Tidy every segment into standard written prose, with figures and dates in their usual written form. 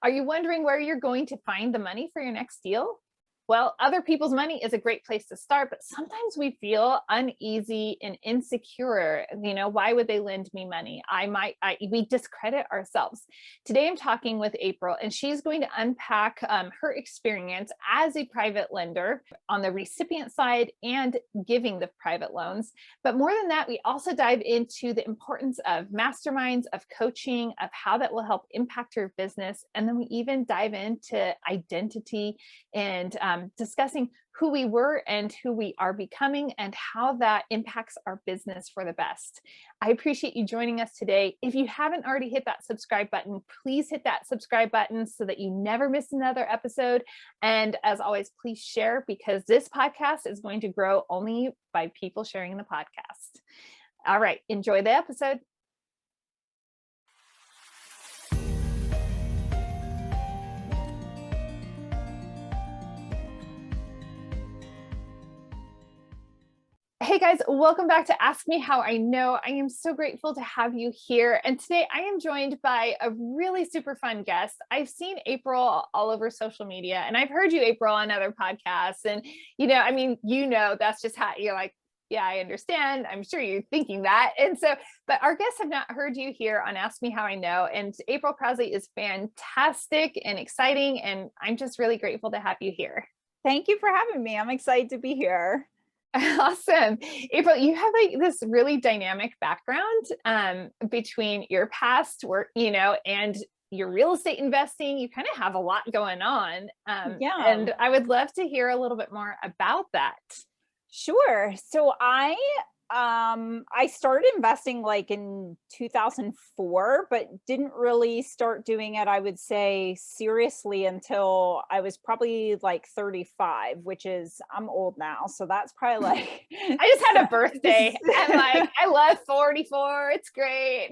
Are you wondering where you're going to find the money for your next deal? Well, other people's money is a great place to start, but sometimes we feel uneasy and insecure. Why would they lend me money? We discredit ourselves. Today, I'm talking with April, and she's going to unpack her experience as a private lender on the recipient side and giving the private loans. But more than that, we also dive into the importance of masterminds, of coaching, of how that will help impact your business. And then we even dive into identity and discussing who we were and who we are becoming and how that impacts our business for the best. I appreciate you joining us today. If you haven't already hit that subscribe button, please hit that subscribe button so that you never miss another episode. And as always, please share, because this podcast is going to grow only by people sharing the podcast. All right, enjoy the episode. Hey guys, welcome back to Ask Me How I Know. I am so grateful to have you here. And today I am joined by a really super fun guest. I've seen April all over social media, and I've heard you, April, on other podcasts. And, that's just how you're like, yeah, I understand. I'm sure you're thinking that. And so, but our guests have not heard you here on Ask Me How I Know. And April Crossley is fantastic and exciting. And I'm just really grateful to have you here. Thank you for having me. I'm excited to be here. Awesome. April, you have this really dynamic background between your past work, and your real estate investing. You kind of have a lot going on. And I would love to hear a little bit more about that. Sure. So I started investing like in 2004, but didn't really start doing it, I would say, seriously until I was probably like 35, which is, I'm old now. So that's probably like, I just had a birthday. I'm like, I love 44. It's great.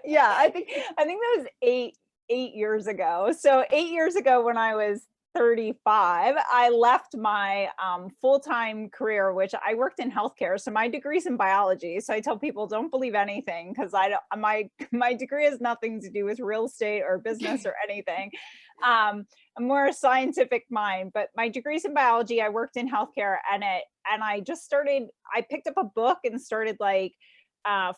Yeah, I think that was eight years ago. So 8 years ago, when I was 35, I left my full-time career, which I worked in healthcare. So my degree's in biology. So I tell people, don't believe anything, because my degree has nothing to do with real estate or business or anything. I'm more a scientific mind, but my degree's in biology. I worked in healthcare, and I picked up a book and started like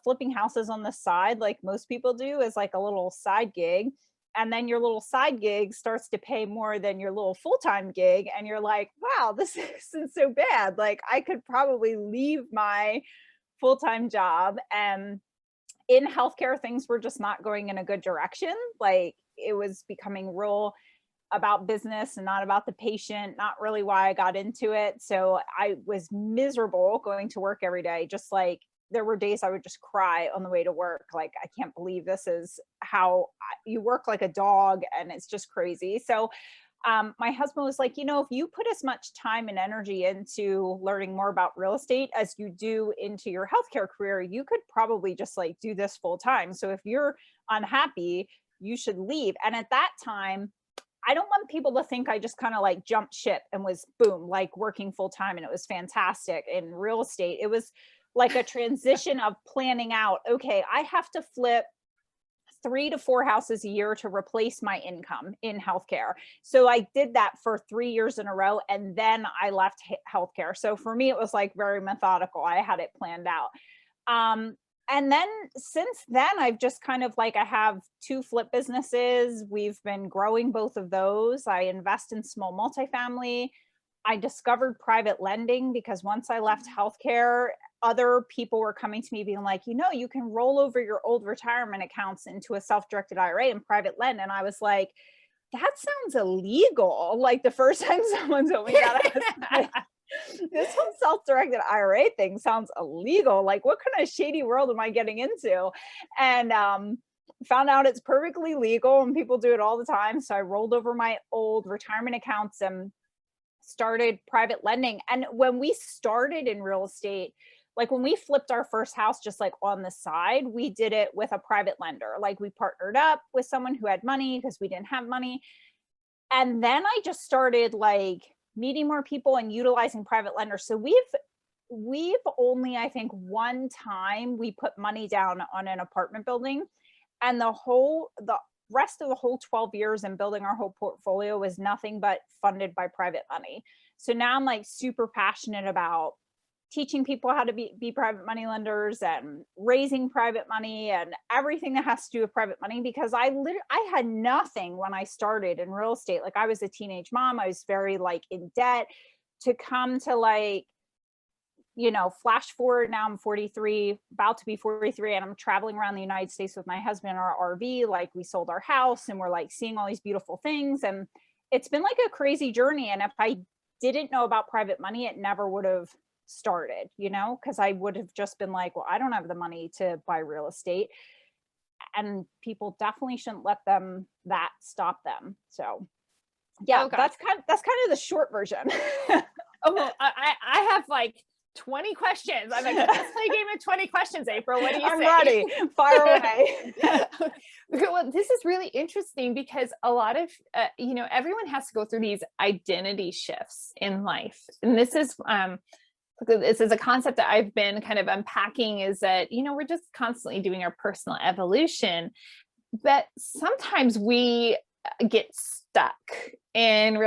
flipping houses on the side, like most people do, as like a little side gig. And then your little side gig starts to pay more than your little full-time gig. And you're like, wow, this isn't so bad. Like, I could probably leave my full-time job. And in healthcare, things were just not going in a good direction. Like, it was becoming real about business and not about the patient, not really why I got into it. So I was miserable going to work every day, just like, there were days I would just cry on the way to work. Like, I can't believe this is how you work, like a dog, and it's just crazy. So my husband was like, if you put as much time and energy into learning more about real estate as you do into your healthcare career, you could probably just like do this full time. So if you're unhappy, you should leave. And at that time, I don't want people to think I just kind of like jumped ship and was boom, like working full time. And it was fantastic in real estate. It was like a transition of planning out, okay, I have to flip 3 to 4 houses a year to replace my income in healthcare. So I did that for 3 years in a row, and then I left healthcare. So for me, it was like very methodical. I had it planned out. And then since then, I've just kind of like, I have 2 flip businesses. We've been growing both of those. I invest in small multifamily. I discovered private lending because once I left healthcare, other people were coming to me being like, you can roll over your old retirement accounts into a self-directed IRA and private lend. And I was like, that sounds illegal. Like, the first time someone told me that, this whole self-directed IRA thing sounds illegal. Like, what kind of shady world am I getting into? And found out it's perfectly legal and people do it all the time. So I rolled over my old retirement accounts and started private lending. And when we started in real estate, like when we flipped our first house, just like on the side, we did it with a private lender. Like, we partnered up with someone who had money because we didn't have money. And then I just started like meeting more people and utilizing private lenders. So we've only, I think, one time we put money down on an apartment building, and the rest of the whole 12 years and building our whole portfolio was nothing but funded by private money. So now I'm like super passionate about teaching people how to be private money lenders and raising private money and everything that has to do with private money, because I had nothing when I started in real estate. Like, I was a teenage mom, I was very like in debt, to come to like, flash forward, now I'm 43, about to be 43, and I'm traveling around the United States with my husband in our RV. Like, we sold our house and we're like seeing all these beautiful things, and it's been like a crazy journey. And if I didn't know about private money, it never would have started, because I would have just been like, well, I don't have the money to buy real estate. And people definitely shouldn't let that stop them. So yeah, that's kind of the short version. Oh, well, I have like 20 questions. I'm like, let's play a game of 20 questions, April. What do you I'm say? ready. Fire away. Well, this is really interesting because a lot of, everyone has to go through these identity shifts in life. And this is a concept that I've been kind of unpacking, is that, we're just constantly doing our personal evolution, but sometimes we get stuck and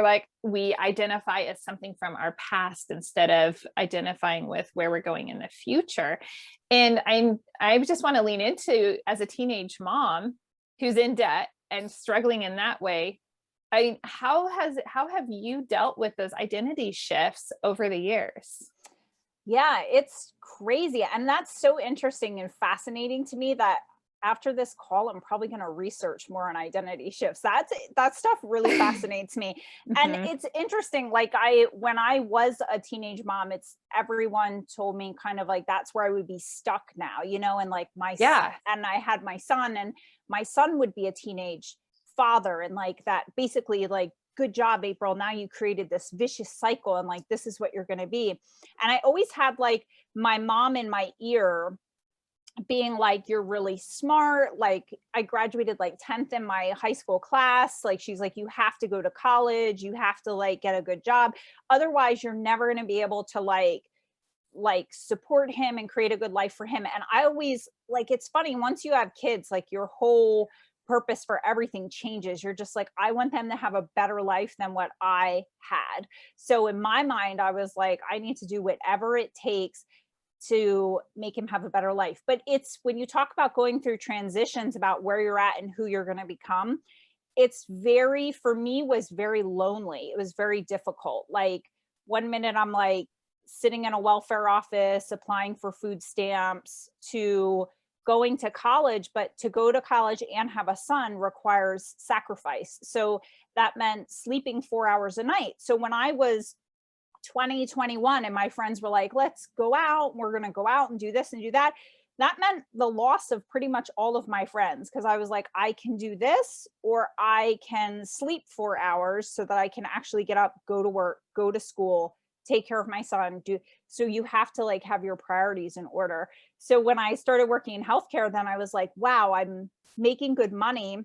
we identify as something from our past instead of identifying with where we're going in the future. And I just want to lean into, as a teenage mom who's in debt and struggling in that way, how have you dealt with those identity shifts over the years? Yeah, it's crazy. And that's so interesting and fascinating to me that after this call, I'm probably going to research more on identity shifts. That stuff really fascinates me. And it's interesting. Like, when I was a teenage mom, everyone told me kind of like, that's where I would be stuck now, and like and I had my son, and my son would be a teenage father. And like that, basically, like, good job, April. Now you created this vicious cycle, and like, this is what you're going to be. And I always had like my mom in my ear being like, you're really smart. Like, I graduated like 10th in my high school class. Like, she's like, you have to go to college. You have to like get a good job. Otherwise, you're never going to be able to like support him and create a good life for him. And I always like, it's funny, once you have kids, like your whole purpose for everything changes. You're just like, I want them to have a better life than what I had. So in my mind, I was like, I need to do whatever it takes to make him have a better life. But it's, when you talk about going through transitions about where you're at and who you're going to become, for me, was very lonely. It was very difficult. Like, one minute I'm like sitting in a welfare office applying for food stamps, to going to college. But to go to college and have a son requires sacrifice. So that meant sleeping 4 hours a night. So when I was 20, 21, and my friends were like, let's go out, we're going to go out and do this and do that, that meant the loss of pretty much all of my friends. Because I was like, I can do this, or I can sleep 4 hours so that I can actually get up, go to work, go to school, take care of my son. So you have to like have your priorities in order. So when I started working in healthcare, then I was like, wow, I'm making good money,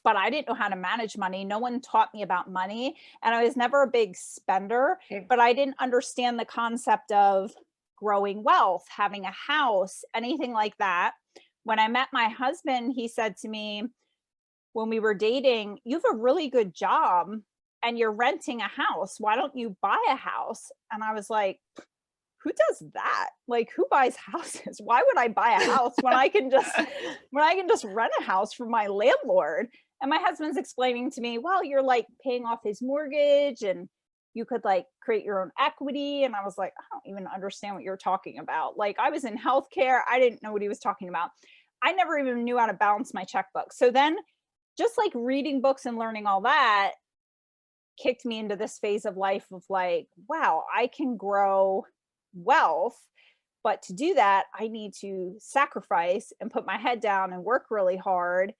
but I didn't know how to manage money. No one taught me about money. And I was never a big spender, but I didn't understand the concept of growing wealth, having a house, anything like that. When I met my husband, he said to me, when we were dating, you have a really good job and you're renting a house. Why don't you buy a house? And I was like, who does that? Like, who buys houses? Why would I buy a house when I can just rent a house from my landlord? And my husband's explaining to me, well, you're like paying off his mortgage and you could like create your own equity. And I was like, I don't even understand what you're talking about. Like, I was in healthcare. I didn't know what he was talking about. I never even knew how to balance my checkbook. So then just like reading books and learning all that kicked me into this phase of life of like, wow, I can grow wealth. But to do that, I need to sacrifice and put my head down and work really hard.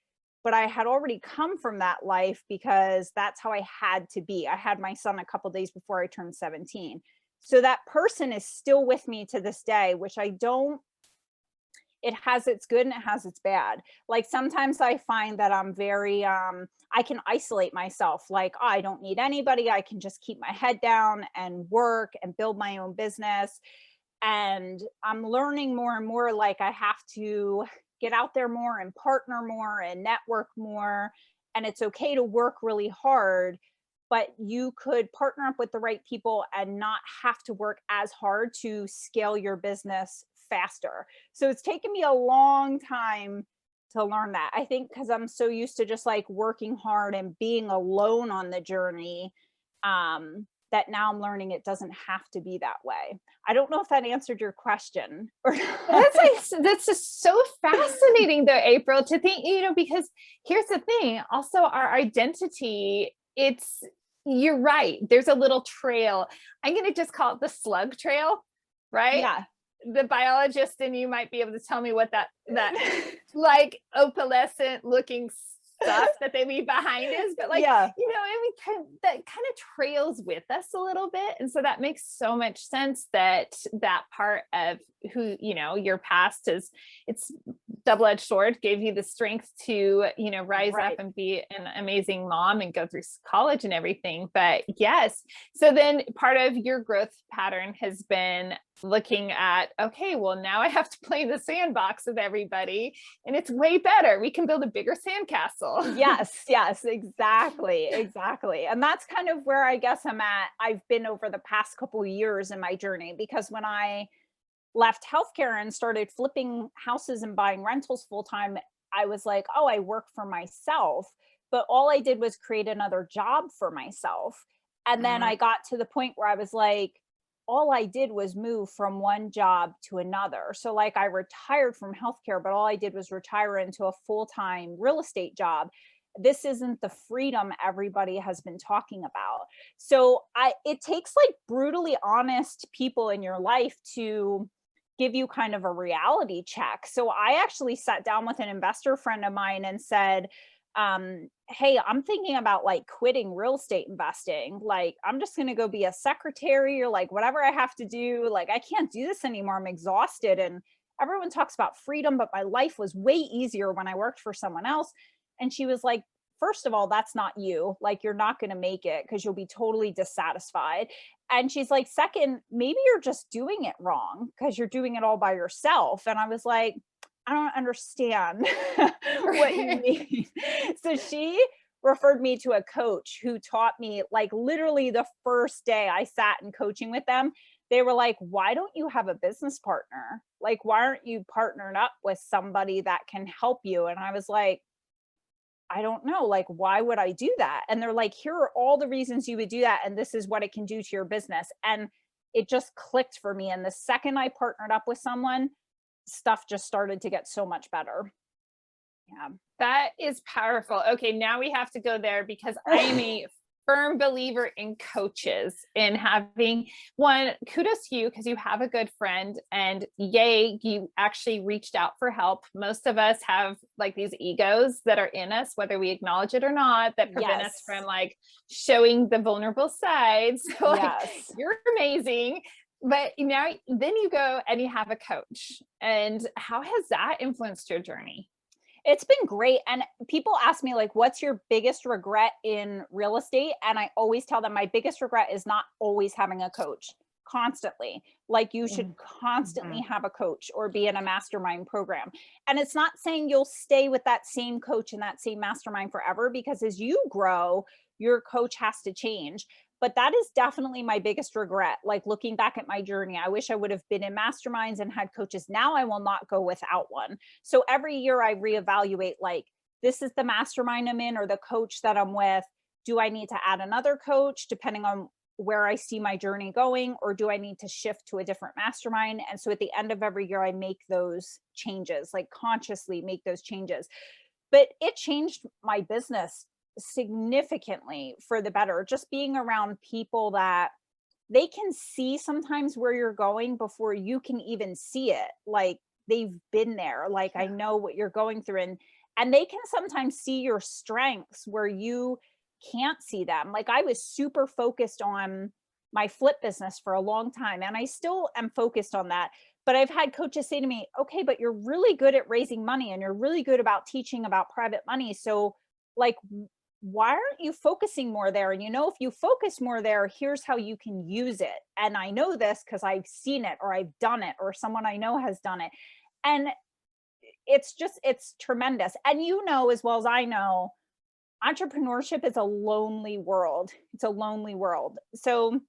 But I had already come from that life because that's how I had to be. I had my son a couple days before I turned 17. So that person is still with me to this day, which it has its good and it has its bad. Like, sometimes I find that I'm very, I can isolate myself. Like, I don't need anybody. I can just keep my head down and work and build my own business. And I'm learning more and more, like, I have to get out there more and partner more and network more. And it's okay to work really hard, but you could partner up with the right people and not have to work as hard to scale your business faster. So it's taken me a long time to learn that. I think because I'm so used to just like working hard and being alone on the journey, that now I'm learning it doesn't have to be that way. I don't know if that answered your question or not. That's just so fascinating though, April, to think, because here's the thing, also our identity, you're right. There's a little trail. I'm going to just call it the slug trail, right? Yeah. The biologist in you might be able to tell me what that like opalescent looking stuff that they leave behind is, but like, Yeah. that kind of trails with us a little bit. And so that makes so much sense that part of who, your past it's double-edged sword, gave you the strength to, rise Right. up and be an amazing mom and go through college and everything. But yes, so then part of your growth pattern has been looking at, okay, well, now I have to play in the sandbox with everybody and it's way better. We can build a bigger sandcastle. Yes, exactly. And that's kind of where I guess I've been over the past couple of years in my journey, because when I left healthcare and started flipping houses and buying rentals full time, I was like, oh, I work for myself. But all I did was create another job for myself. And then I got to the point where I was like, all I did was move from one job to another. So like I retired from healthcare, but all I did was retire into a full-time real estate job. This isn't the freedom everybody has been talking about. So it takes like brutally honest people in your life to give you kind of a reality check. So I actually sat down with an investor friend of mine and said, hey, I'm thinking about like quitting real estate investing. Like, I'm just going to go be a secretary or like whatever I have to do. Like, I can't do this anymore. I'm exhausted. And everyone talks about freedom, but my life was way easier when I worked for someone else. And she was like, first of all, that's not you. Like, you're not going to make it because you'll be totally dissatisfied. And she's like, second, maybe you're just doing it wrong because you're doing it all by yourself. And I was like, I don't understand what you mean. So she referred me to a coach who taught me, like, literally the first day I sat in coaching with them, they were like, why don't you have a business partner? Like, why aren't you partnered up with somebody that can help you? And I was like, I don't know, like, why would I do that? And they're like, here are all the reasons you would do that. And this is what it can do to your business. And it just clicked for me. And the second I partnered up with someone, stuff just started to get so much better. Yeah. That is powerful. Okay, now we have to go there because I am a firm believer in coaches and having one. Kudos to you because you have a good friend, and yay, you actually reached out for help. Most of us have like these egos that are in us, whether we acknowledge it or not, that prevent us from like showing the vulnerable sides. So like, you're amazing. But now then you go and you have a coach. And how has that influenced your journey? It's been great. And people ask me, like, what's your biggest regret in real estate? And I always tell them my biggest regret is not always having a coach constantly. Like, you should constantly have a coach or be in a mastermind program. And it's not saying you'll stay with that same coach and that same mastermind forever, because as you grow, your coach has to change. But that is definitely my biggest regret. Like, looking back at my journey, I wish I would have been in masterminds and had coaches. Now I will not go without one. So every year I reevaluate, like, this is the mastermind I'm in or the coach that I'm with. Do I need to add another coach depending on where I see my journey going, or do I need to shift to a different mastermind? And so at the end of every year, I make those changes, like consciously make those changes. But it changed my business significantly for the better, just being around people that they can see sometimes where you're going before you can even see it. Like, they've been there. Like, I know what you're going through, and they can sometimes see your strengths where you can't see them. Like, I was super focused on my flip business for a long time, and I still am focused on that. But I've had coaches say to me, okay, but you're really good at raising money and you're really good about teaching about private money. So like, why aren't you focusing more there? And if you focus more there, here's how you can use it. And I know this because I've seen it, or I've done it, or someone I know has done it. And it's tremendous. And you know, as well as I know, entrepreneurship is a lonely world. It's a lonely world. So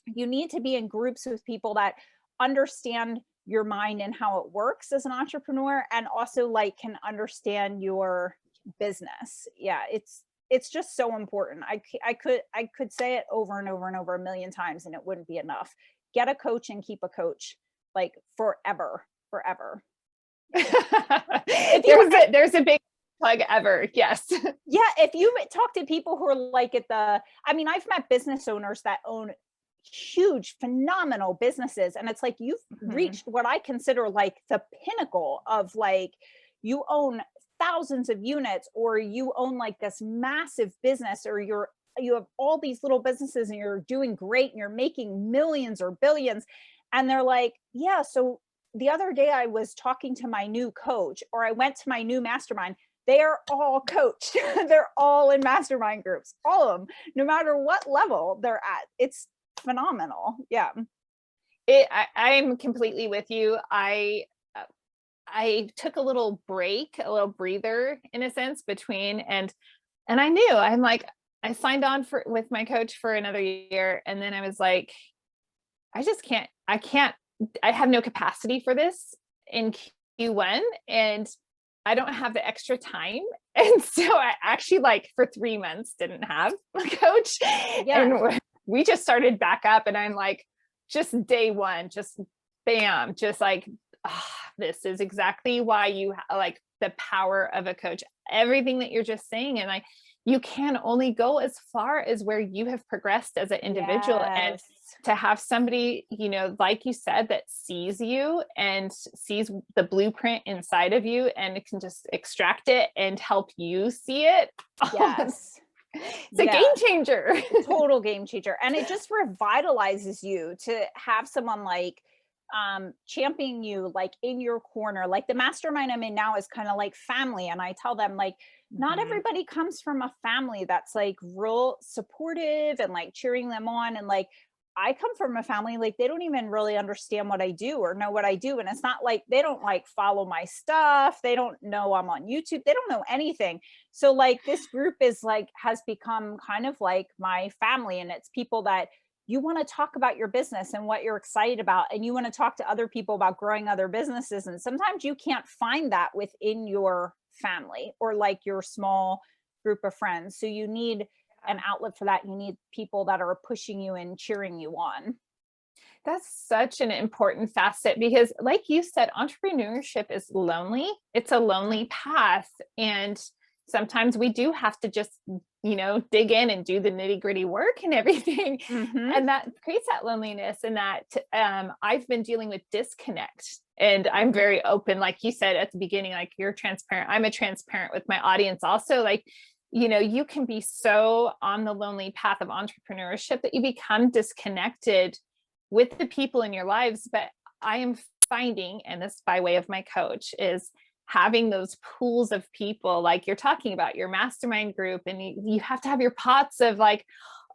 you need to be in groups with people that understand your mind and how it works as an entrepreneur, and also like can understand your business. Yeah, it's just so important. I could say it over and over and over a million times and it wouldn't be enough. Get a coach and keep a coach, like forever, forever. If you there's a big plug ever. Yes. Yeah, if you talk to people who are like I mean, I've met business owners that own huge, phenomenal businesses, and it's like you've reached what I consider like the pinnacle of like, you own thousands of units, or you own like this massive business, or you have all these little businesses and you're doing great and you're making millions or billions. And they're like, yeah, so the other day I was talking to my new coach, or I went to my new mastermind. They are all coached. They're all in mastermind groups, all of them, no matter what level they're at. It's phenomenal. Yeah. I'm completely with you. I took a little break, a little breather in a sense between, and I knew, I'm like, I signed on with my coach for another year. And then I was like, I have no capacity for this in Q1, and I don't have the extra time. And so I actually, like, for 3 months didn't have a coach. Yeah. And we just started back up, and I'm like, just day one, just bam, just like, this is exactly why you like the power of a coach, everything that you're just saying. And you can only go as far as where you have progressed as an individual. Yes. And to have somebody, you know, like you said, that sees you and sees the blueprint inside of you and can just extract it and help you see it. Yes. It's a game changer. Total game changer. And it just revitalizes you to have someone like championing you, like in your corner. Like the mastermind I'm in now is kind of like family. And I tell them, like, not everybody comes from a family that's like real supportive and like cheering them on. And like, I come from a family, like they don't even really understand what I do or know what I do. And it's not like they don't like follow my stuff. They don't know I'm on YouTube. They don't know anything. So like this group is like, has become kind of like my family. And it's people that you want to talk about your business and what you're excited about. And you want to talk to other people about growing other businesses. And sometimes you can't find that within your family or like your small group of friends. So you need an outlet for that. You need people that are pushing you and cheering you on. That's such an important facet because, like you said, entrepreneurship is lonely. It's a lonely path. And sometimes we do have to just, you know, dig in and do the nitty gritty work and everything. And that creates that loneliness. And that I've been dealing with disconnect. And I'm very open, like you said at the beginning, like you're transparent. I'm a transparent with my audience also. Like, you know, you can be so on the lonely path of entrepreneurship that you become disconnected with the people in your lives. But I am finding, and this by way of my coach, is having those pools of people like you're talking about, your mastermind group, and you have to have your pots of like,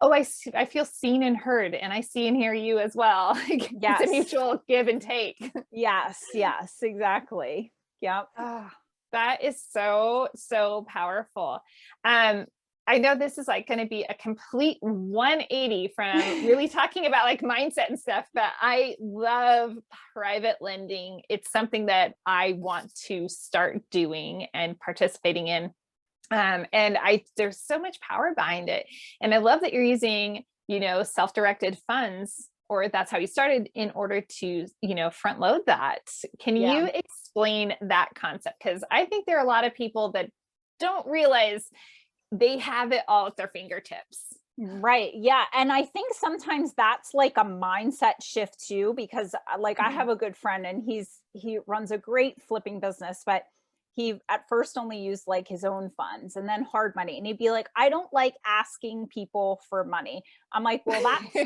oh, I feel seen and heard, and I see and hear you as well. Yes. It's a mutual give and take. Yes, exactly. Yep. That is so, so powerful. I know this is like going to be a complete 180 from really talking about like mindset and stuff, but I love private lending. It's something that I want to start doing and participating in. And there's so much power behind it. And I love that you're using, you know, self-directed funds, or that's how you started, in order to, you know, front load that. Can you explain that concept? Because I think there are a lot of people that don't realize they have it all at their fingertips. Right. Yeah. And I think sometimes that's like a mindset shift too, because like I have a good friend and he runs a great flipping business, but he at first only used like his own funds and then hard money. And he'd be like, I don't like asking people for money. I'm like, well,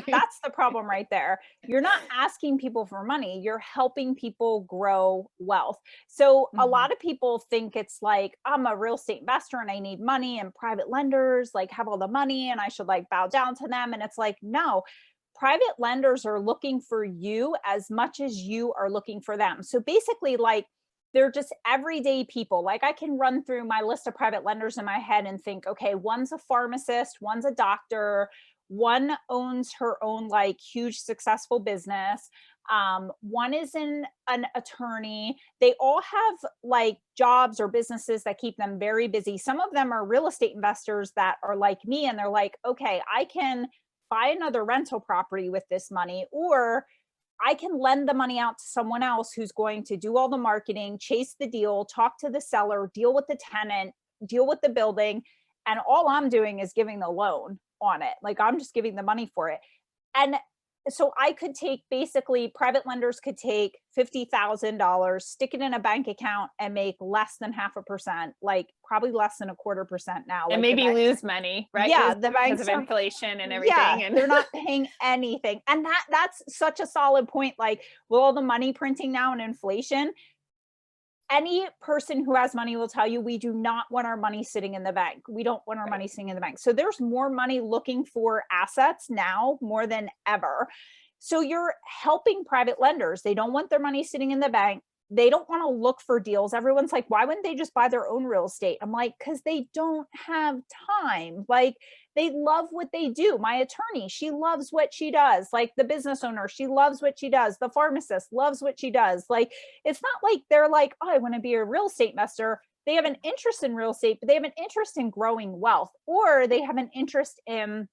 that's the problem right there. You're not asking people for money. You're helping people grow wealth. So a lot of people think it's like, I'm a real estate investor and I need money, and private lenders like have all the money and I should like bow down to them. And it's like, no, private lenders are looking for you as much as you are looking for them. So basically, like, they're just everyday people. Like I can run through my list of private lenders in my head and think, okay, one's a pharmacist, one's a doctor, one owns her own like huge successful business. One is an attorney. They all have like jobs or businesses that keep them very busy. Some of them are real estate investors that are like me, and they're like, okay, I can buy another rental property with this money, or I can lend the money out to someone else who's going to do all the marketing, chase the deal, talk to the seller, deal with the tenant, deal with the building. And all I'm doing is giving the loan on it. Like I'm just giving the money for it. And so I could take, basically private lenders could take $50,000, stick it in a bank account and make less than 0.5%, like probably less than 1/4% now. And Like the maybe banks, lose money, right? yeah, the Because banks of are, inflation and yeah, everything. And they're not paying anything. And that's such a solid point. Like with all the money printing now and inflation, any person who has money will tell you we do not want our money sitting in the bank. We don't want our right. money sitting in the bank. So there's more money looking for assets now more than ever. So you're helping private lenders. They don't want their money sitting in the bank. They don't want to look for deals. Everyone's like, why wouldn't they just buy their own real estate? I'm like, because they don't have time. Like, they love what they do. My attorney, she loves what she does. Like the business owner, she loves what she does. The pharmacist loves what she does. Like, it's not like they're like, oh, I want to be a real estate investor. They have an interest in real estate, but they have an interest in growing wealth, or they have an interest in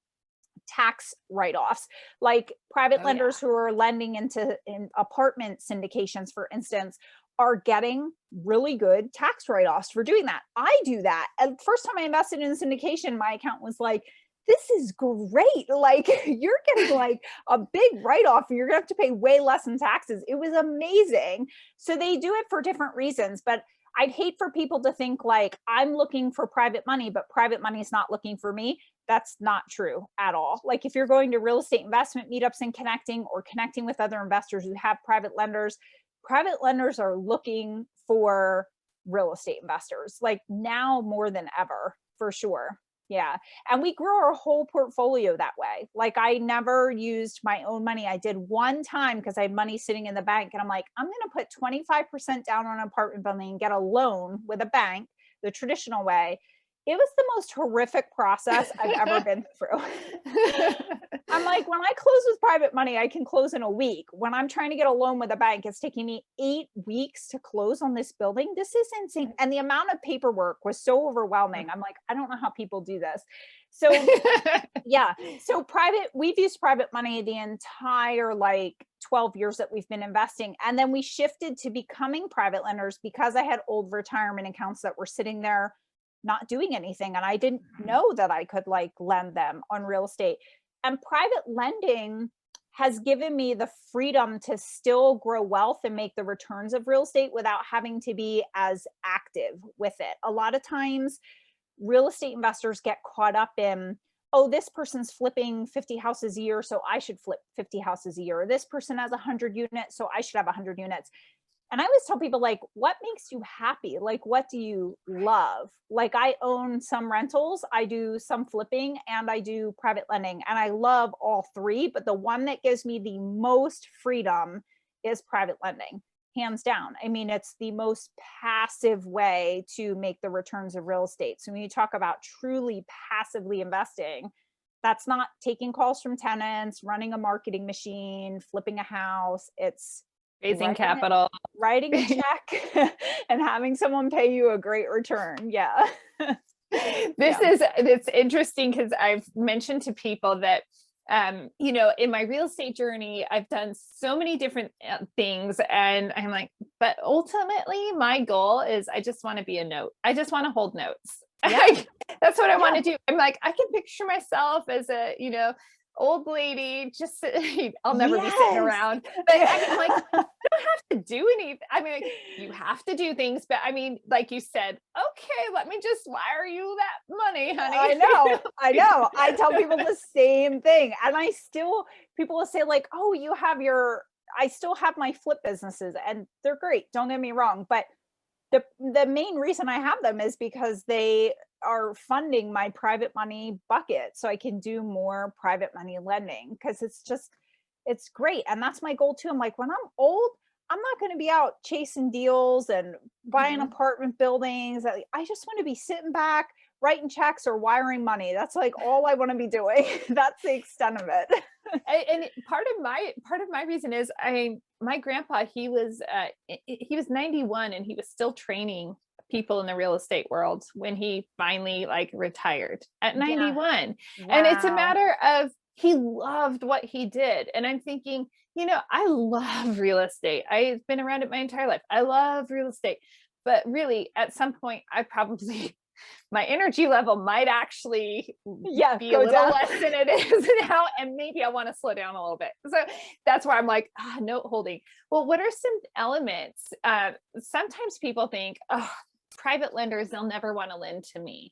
tax write-offs. Like private lenders who are lending into in apartment syndications, for instance, are getting really good tax write-offs for doing that. I do that. And first time I invested in syndication, my account was like, this is great. Like you're getting like a big write-off and you're gonna have to pay way less in taxes. It was amazing. So they do it for different reasons, but I'd hate for people to think like I'm looking for private money, but private money is not looking for me. That's not true at all. Like if you're going to real estate investment meetups and connecting, or connecting with other investors who have private lenders are looking for real estate investors, like now more than ever, for sure. Yeah. And we grew our whole portfolio that way. Like I never used my own money. I did one time because I had money sitting in the bank. And I'm like, I'm going to put 25% down on an apartment building and get a loan with a bank the traditional way. It was the most horrific process I've ever been through. I'm like, when I close with private money, I can close in a week. When I'm trying to get a loan with a bank, it's taking me 8 weeks to close on this building. This is insane. And the amount of paperwork was so overwhelming. I'm like, I don't know how people do this. So yeah. So we've used private money the entire like 12 years that we've been investing. And then we shifted to becoming private lenders because I had old retirement accounts that were sitting there not doing anything. And I didn't know that I could like lend them on real estate. And private lending has given me the freedom to still grow wealth and make the returns of real estate without having to be as active with it. A lot of times, real estate investors get caught up in, oh, this person's flipping 50 houses a year, so I should flip 50 houses a year. Or this person has 100 units, so I should have 100 units. And I always tell people, like, what makes you happy? Like, what do you love? Like, I own some rentals, I do some flipping, and I do private lending. And I love all three, but the one that gives me the most freedom is private lending, hands down. I mean, it's the most passive way to make the returns of real estate. So when you talk about truly passively investing, that's not taking calls from tenants, running a marketing machine, flipping a house. It's raising capital, writing a check and having someone pay you a great return. Yeah. It's interesting because I've mentioned to people that in my real estate journey, I've done so many different things, and I'm like, but ultimately my goal is I just want to be a note. I just want to hold notes. Yeah. That's what I want to do. I'm like, I can picture myself as a, old lady, just I'll never be sitting around, but I'm like, you don't have to do anything. I mean, like, you have to do things, but I mean, like you said, okay, let me just wire you that money, honey. I know. I tell people the same thing. And people will say like, oh, I still have my flip businesses and they're great. Don't get me wrong. But the main reason I have them is because they are funding my private money bucket, so I can do more private money lending, because it's great. And that's my goal too. I'm like, when I'm old, I'm not going to be out chasing deals and buying Mhm. apartment buildings. I just want to be sitting back, writing checks or wiring money. That's like all I want to be doing. That's the extent of it. Part of my reason is my grandpa, he was 91 and he was still training people in the real estate world when he finally like retired at Yeah. 91. And it's a Wow. matter of he loved what he did. And I'm thinking, I love real estate. I've been around it my entire life. I love real estate. But really, at some point, I probably my energy level might actually Yeah. be a Go little down. less than it is now, and maybe I want to slow down a little bit. So that's where I'm like, note holding. Well, what are some elements? Sometimes people think, oh, private lenders, they'll never want to lend to me.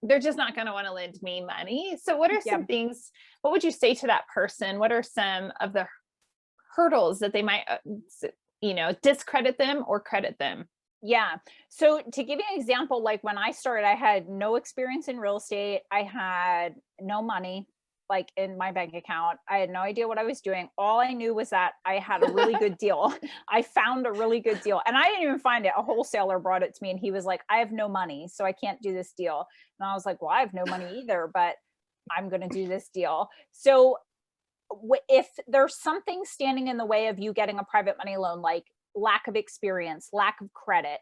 They're just not going to want to lend me money. So what are Yeah. some things, what would you say to that person? What are some of the hurdles that they might, discredit them or credit them? Yeah. So to give you an example, like when I started, I had no experience in real estate. I had no money like in my bank account. I had no idea what I was doing. All I knew was that I had a really good deal. I found a really good deal. And I didn't even find it. A wholesaler brought it to me and he was like, I have no money, so I can't do this deal. And I was like, well, I have no money either, but I'm going to do this deal. So if there's something standing in the way of you getting a private money loan, like lack of experience, lack of credit,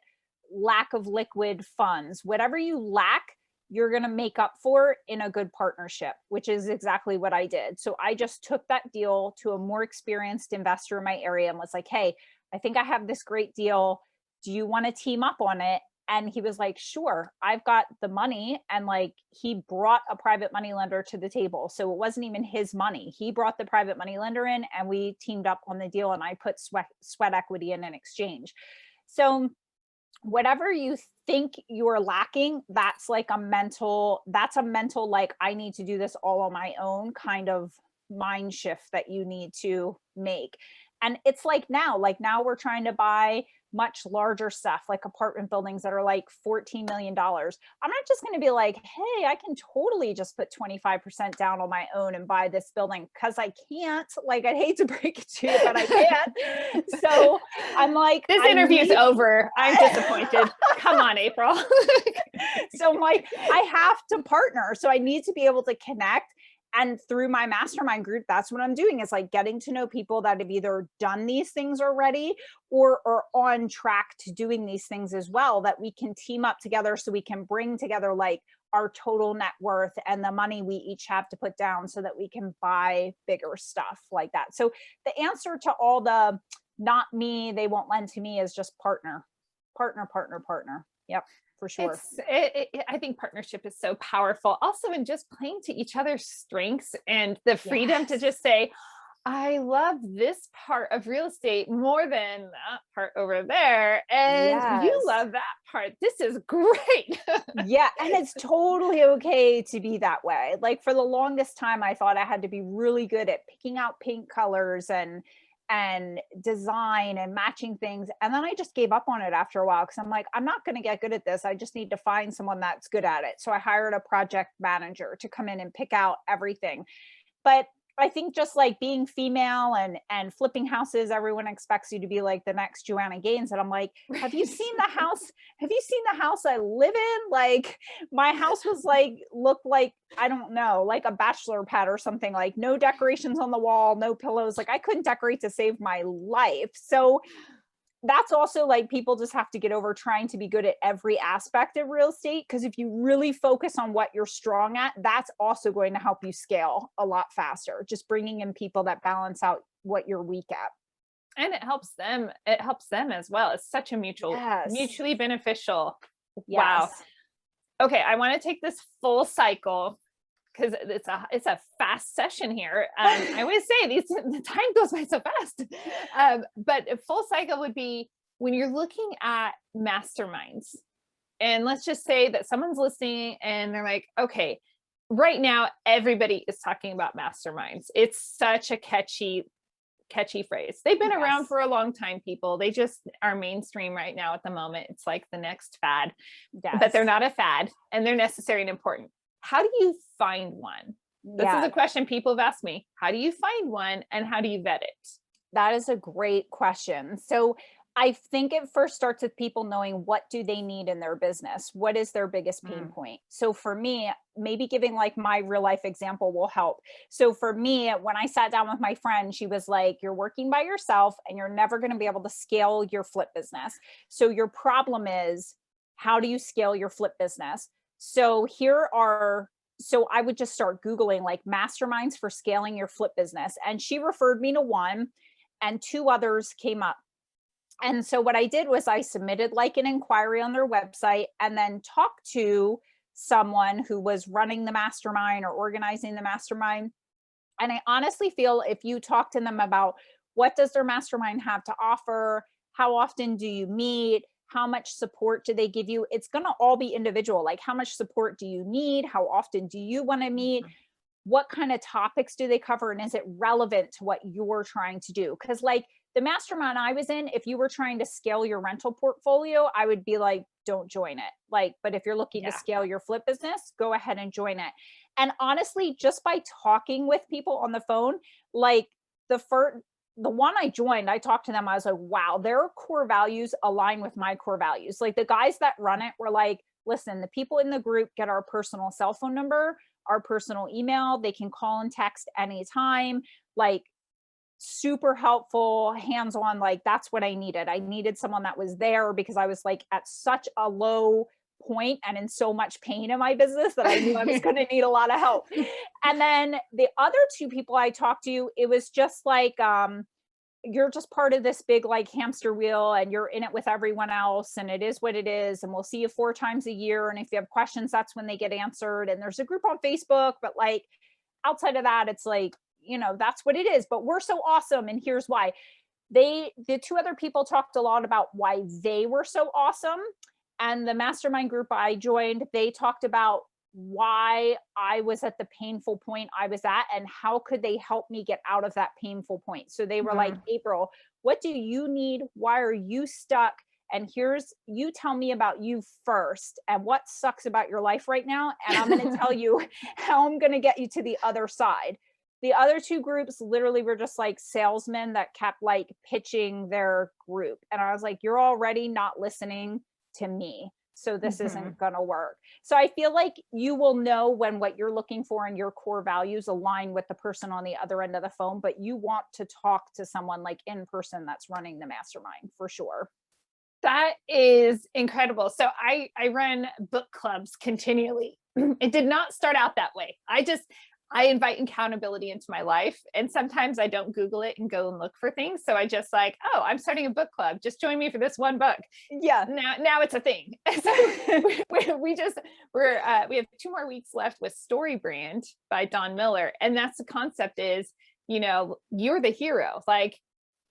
lack of liquid funds, whatever you lack, you're going to make up for in a good partnership, which is exactly what I did. So I just took that deal to a more experienced investor in my area and was like, hey, I think I have this great deal. Do you want to team up on it? And he was like, sure, I've got the money. And like, he brought a private money lender to the table. So it wasn't even his money. He brought the private money lender in and we teamed up on the deal and I put sweat equity in exchange. So whatever you think you're lacking, that's a mental, like, I need to do this all on my own kind of mind shift that you need to make. And it's like now we're trying to buy much larger stuff, like apartment buildings that are like $14 million. I'm not just going to be like, hey, I can totally just put 25% down on my own and buy this building, because I can't. Like, I'd hate to break it to you, but I can't. So I'm like, This I interview's need over. I'm disappointed. Come on, April. so I'm like, I have to partner. So I need to be able to connect. And through my mastermind group, that's what I'm doing, is like getting to know people that have either done these things already or are on track to doing these things as well, that we can team up together so we can bring together like our total net worth and the money we each have to put down so that we can buy bigger stuff like that. So the answer to all the not me, they won't lend to me, is just partner, partner, partner, partner. Yep, for sure. I think partnership is so powerful. Also, in just playing to each other's strengths and the freedom to Yes. just say, I love this part of real estate more than that part over there. And you Yes. love that part. This is great. Yeah, and it's totally okay to be that way. Like for the longest time, I thought I had to be really good at picking out paint colors and design and matching things. And then I just gave up on it after a while, because I'm like, I'm not going to get good at this. I just need to find someone that's good at it. So I hired a project manager to come in and pick out everything. But I think just like being female and flipping houses, everyone expects you to be like the next Joanna Gaines. And I'm like, have you seen the house? Have you seen the house I live in? Like, my house was like, looked like, I don't know, like a bachelor pad or something. Like, no decorations on the wall, no pillows. Like, I couldn't decorate to save my life. So that's also like, people just have to get over trying to be good at every aspect of real estate, because if you really focus on what you're strong at, that's also going to help you scale a lot faster, just bringing in people that balance out what you're weak at. And it helps them as well. It's such a Yes. mutually beneficial. Wow. Yes. Okay, I want to take this full cycle, because it's a fast session here. I always say the time goes by so fast. But a full cycle would be when you're looking at masterminds. And let's just say that someone's listening and they're like, okay, right now everybody is talking about masterminds. It's such a catchy phrase. They've been around Yes. for a long time, people. They just are mainstream right now at the moment. It's like the next fad, but they're Yes. not a fad, and they're necessary and important. How do you find one? This is Yeah. a question people have asked me. How do you find one and how do you vet it? That is a great question. So I think it first starts with people knowing what do they need in their business? What is their biggest pain Mm, point? So for me, maybe giving like my real life example will help. So for me, when I sat down with my friend, she was like, "You're working by yourself and you're never going to be able to scale your flip business. So your problem is, how do you scale your flip business?" So here are so I would just start Googling like masterminds for scaling your flip business. And she referred me to one, and two others came up. And so what I did was I submitted like an inquiry on their website and then talked to someone who was running the mastermind or organizing the mastermind. And I honestly feel if you talk to them about what does their mastermind have to offer, how often do you meet, how much support do they give you, it's going to all be individual. Like how much support do you need? How often do you want to meet? mhm. What kind of topics do they cover, and is it relevant to what you're trying to do? Because like the mastermind I was in, if you were trying to scale your rental portfolio, I would be like, don't join it. Like, but if you're looking to Yeah. scale your flip business, go ahead and join it. And honestly, just by talking with people on the phone, like the one I joined, I talked to them, I was like, wow, their core values align with my core values. Like the guys that run it were like, listen, the people in the group get our personal cell phone number, our personal email. They can call and text anytime. Like super helpful, hands on. Like that's what I needed. I needed someone that was there because I was like at such a low point and in so much pain in my business that I knew I was going to need a lot of help. And then the other two people I talked to, it was just like, you're just part of this big like hamster wheel and you're in it with everyone else and it is what it is and we'll see you 4 times a year and if you have questions that's when they get answered and there's a group on Facebook, but like outside of that it's like, that's what it is, but we're so awesome and here's why. The two other people talked a lot about why they were so awesome, and the mastermind group I joined, they talked about why I was at the painful point I was at and how could they help me get out of that painful point. So they were like, Mhm. April, what do you need? Why are you stuck? And here's, you tell me about you first and what sucks about your life right now. And I'm going to tell you how I'm going to get you to the other side. The other two groups literally were just like salesmen that kept like pitching their group. And I was like, you're already not listening to me. So this Mhm. isn't going to work. So I feel like you will know when what you're looking for and your core values align with the person on the other end of the phone, but you want to talk to someone like in person that's running the mastermind for sure. That is incredible. So I run book clubs continually. It did not start out that way. I invite accountability into my life, and sometimes I don't Google it and go and look for things. So I just like, oh, I'm starting a book club. Just join me for this one book. Yeah. Now it's a thing. So we have 2 more weeks left with Story Brand by Don Miller, and that's the concept is, you're the hero. Like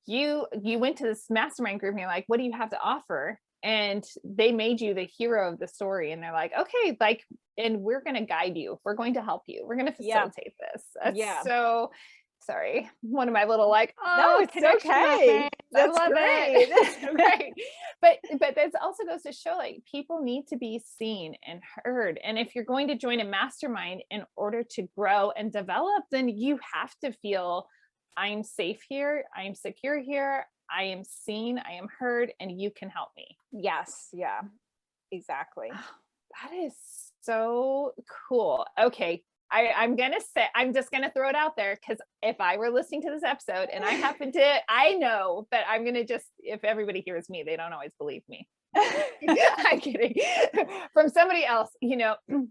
you went to this mastermind group and you're like, what do you have to offer? And they made you the hero of the story. And they're like, okay, like, and we're going to guide you. We're going to help you. We're going to Yeah. facilitate this. That's Yeah. so sorry. One of my little like, No, oh, it's connection okay. moments. I That's love great. That's it. Right. But this also goes to show like people need to be seen and heard. And if you're going to join a mastermind in order to grow and develop, then you have to feel I'm safe here, I'm secure here, I am seen, I am heard, and you can help me. Yes. Yeah. Exactly. That is so cool. Okay. I'm just gonna throw it out there because if I were listening to this episode and I know that I'm gonna just, if everybody hears me, they don't always believe me. I'm kidding. From somebody else,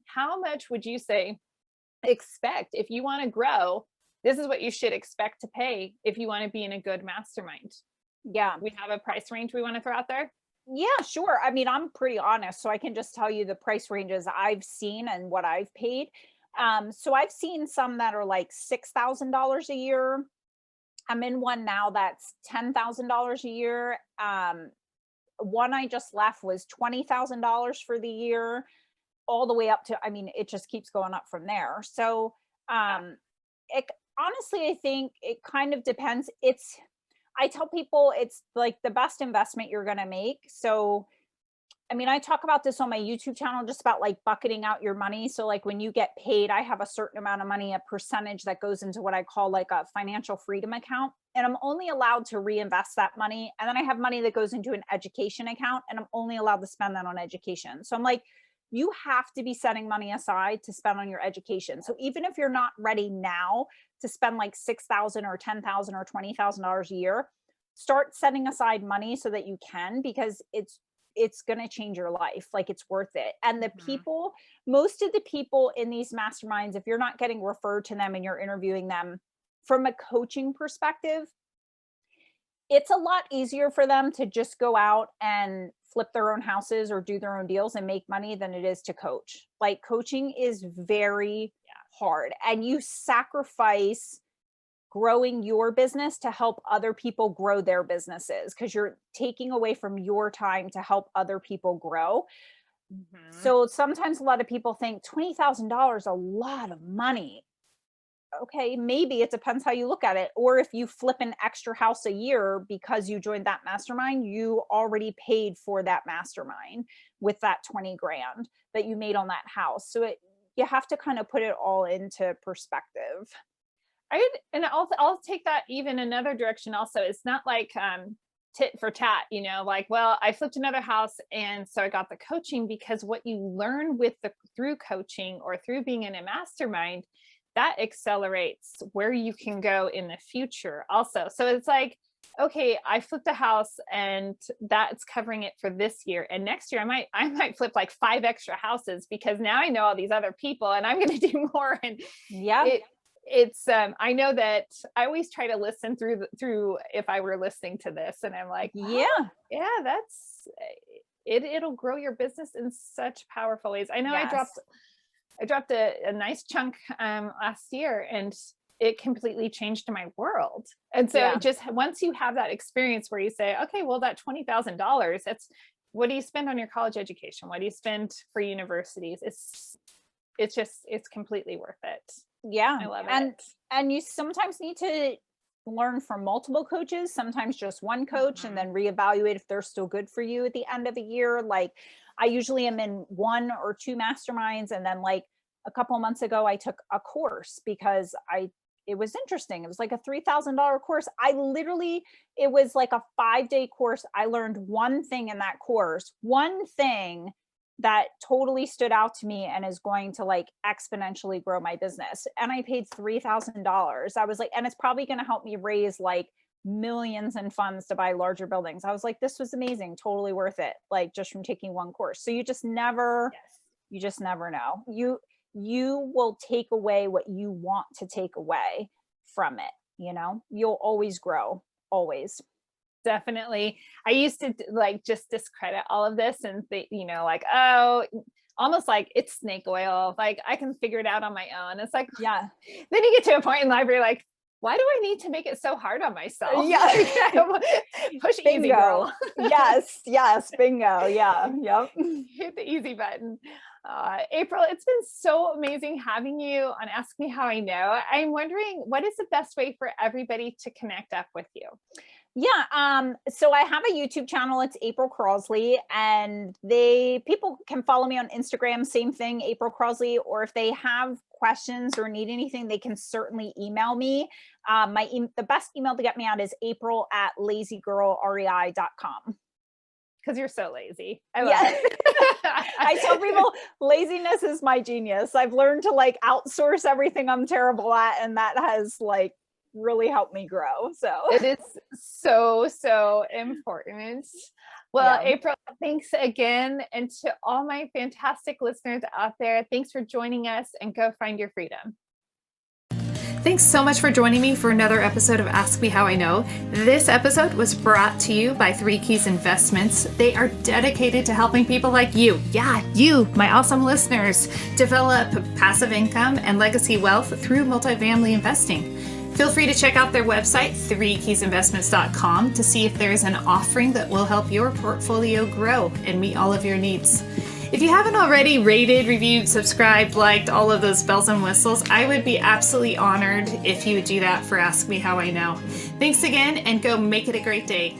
how much would you say expect if you want to grow? This is what you should expect to pay if you want to be in a good mastermind. Yeah. We have a price range we want to throw out there. Yeah, sure. I mean, I'm pretty honest, so I can just tell you the price ranges I've seen and what I've paid. So I've seen some that are like $6,000 a year. I'm in one now that's $10,000 a year. One I just left was $20,000 for the year, all the way up to, I mean, it just keeps going up from there. So, Yeah. it honestly, I think it kind of depends. I tell people it's like the best investment you're going to make. So, I mean, I talk about this on my YouTube channel just about like bucketing out your money. So, like when you get paid, I have a certain amount of money, a percentage that goes into what I call like a financial freedom account. and I'm only allowed to reinvest that money. And then I have money that goes into an education account, and I'm only allowed to spend that on education. So I'm like, you have to be setting money aside to spend on your education. So even if you're not ready now to spend like $6,000 or $10,000 or $20,000 a year, start setting aside money so that you can, because it's going to change your life. Like, it's worth it. And the people, most of the people in these masterminds, if you're not getting referred to them and you're interviewing them from a coaching perspective, it's a lot easier for them to just go out and flip their own houses or do their own deals and make money than it is to coach. Like, coaching is very hard, and you sacrifice growing your business to help other people grow their businesses, because you're taking away from your time to help other people grow. So sometimes a lot of people think $20,000 a lot of money. Okay, maybe it depends how you look at it. Or if you flip an extra house a year because you joined that mastermind, you already paid for that mastermind with that 20 grand that you made on that house. So you have to kind of put it all into perspective. I'll take that even another direction also. It's not like tit for tat, like, well, I flipped another house and so I got the coaching, because what you learn through coaching or through being in a mastermind, that accelerates where you can go in the future also. So it's like, okay, I flipped a house and that's covering it for this year. And next year I might flip like 5 extra houses, because now I know all these other people and I'm going to do more. And it's I know that I always try to listen through if I were listening to this, and I'm like, that's it'll grow your business in such powerful ways. I know I dropped a nice chunk last year, and it completely changed my world. And so just once you have that experience where you say, okay, well, that $20,000, that's what do you spend on your college education? What do you spend for universities? It's completely worth it. Yeah. I love it. And you sometimes need to learn from multiple coaches, sometimes just one coach, and then reevaluate if they're still good for you at the end of a year. Like, I usually am in 1 or 2 masterminds. And then like a couple of months ago, I took a course because it was interesting. It was like a $3,000 course. It was like a 5-day course. I learned one thing in that course, one thing that totally stood out to me and is going to like exponentially grow my business. And I paid $3,000. I was like, and it's probably going to help me raise like millions in funds to buy larger buildings. I was like, this was amazing. Totally worth it. Like, just from taking one course. So you just never know. You will take away what you want to take away from it. You'll always grow, always. Definitely. I used to like just discredit all of this and think, like, oh, almost like it's snake oil. Like, I can figure it out on my own. It's like, then you get to a point in life where you're like, why do I need to make it so hard on myself? Push easy, girl. Yes. Bingo. Yeah. Yep. Hit the easy button. April, it's been so amazing having you on Ask Me How I Know. I'm wondering, what is the best way for everybody to connect up with you? Yeah. So I have a YouTube channel. It's April Crossley, and people can follow me on Instagram. Same thing, April Crossley. Or if they have questions or need anything, they can certainly email me. The best email to get me at is april@lazygirlrei.com. Because you're so lazy. I love it. I tell people laziness is my genius. I've learned to like outsource everything I'm terrible at, and that has like really helped me grow. So it is so important. Well, April, thanks again. And to all my fantastic listeners out there, thanks for joining us, and go find your freedom. Thanks so much for joining me for another episode of Ask Me How I Know. This episode was brought to you by 3 Keys Investments. They are dedicated to helping people like you, you, my awesome listeners, develop passive income and legacy wealth through multifamily investing. Feel free to check out their website, 3keysinvestments.com, to see if there is an offering that will help your portfolio grow and meet all of your needs. If you haven't already rated, reviewed, subscribed, liked, all of those bells and whistles, I would be absolutely honored if you would do that for Ask Me How I Know. Thanks again, and go make it a great day.